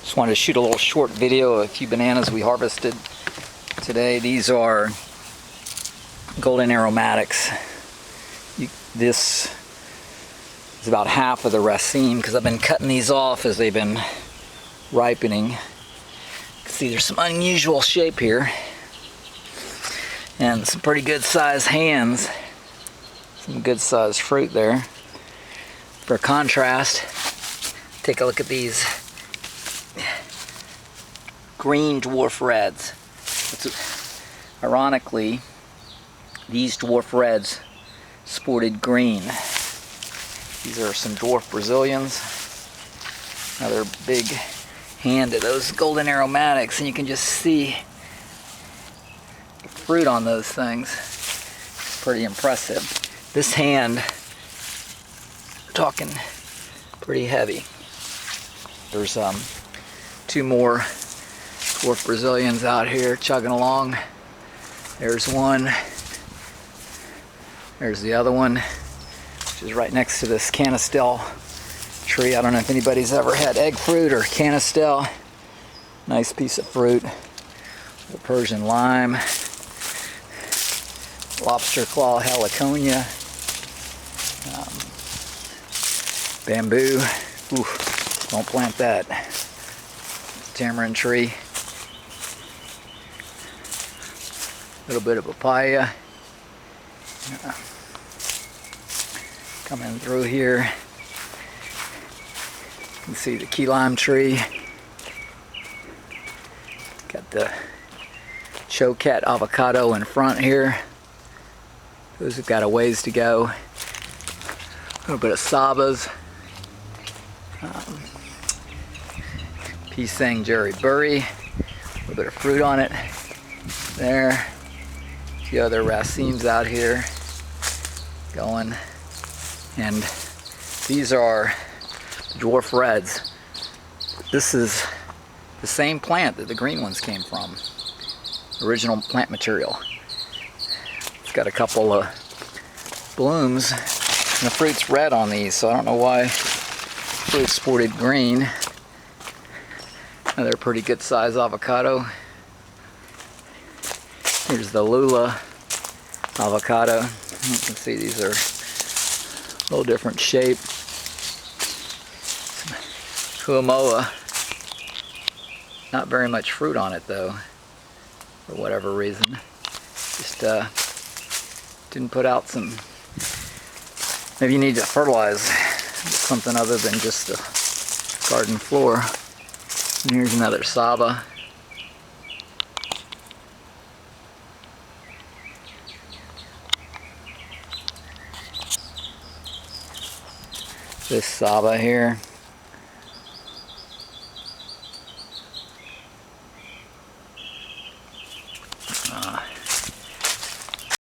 Just wanted to shoot a little short video of a few bananas we harvested today. These are golden aromatics. This is about half of the raceme because I've been cutting these off as they've been ripening. You can see there's some unusual shape here and some pretty good sized hands, some good sized fruit there. For contrast, take a look at these green dwarf reds. Ironically, these dwarf reds sported green. These are some dwarf Brazilians. Another big hand of those golden aromatics, and you can just see the fruit on those things. It's pretty impressive. This hand, we're talking pretty heavy. There's two more dwarf Brazilians out here chugging along. There's one. There's the other one, which is right next to this canistel tree. I don't know if anybody's ever had egg fruit or canistel. Nice piece of fruit. The Persian lime, lobster claw heliconia, bamboo. Ooh, don't plant that. Tamarind tree. A little bit of papaya. Coming through here, you can see the key lime tree. Got the chocat avocado in front here. Those have got a ways to go. A little bit of sabas. Pisang Jerry Burry. A little bit of fruit on it there. A few other racemes out here going. And these are dwarf reds. This is the same plant that the green ones came from. Original plant material. It's got a couple of blooms, and the fruit's red on these, so I don't know why the fruit sported green. Another pretty good size avocado. Here's the Lula avocado. You can see these are a little different shape. Huamoa. Not very much fruit on it though, for whatever reason. Just didn't put out some. Maybe you need to fertilize something other than just the garden floor. And here's another Saba. This Saba here.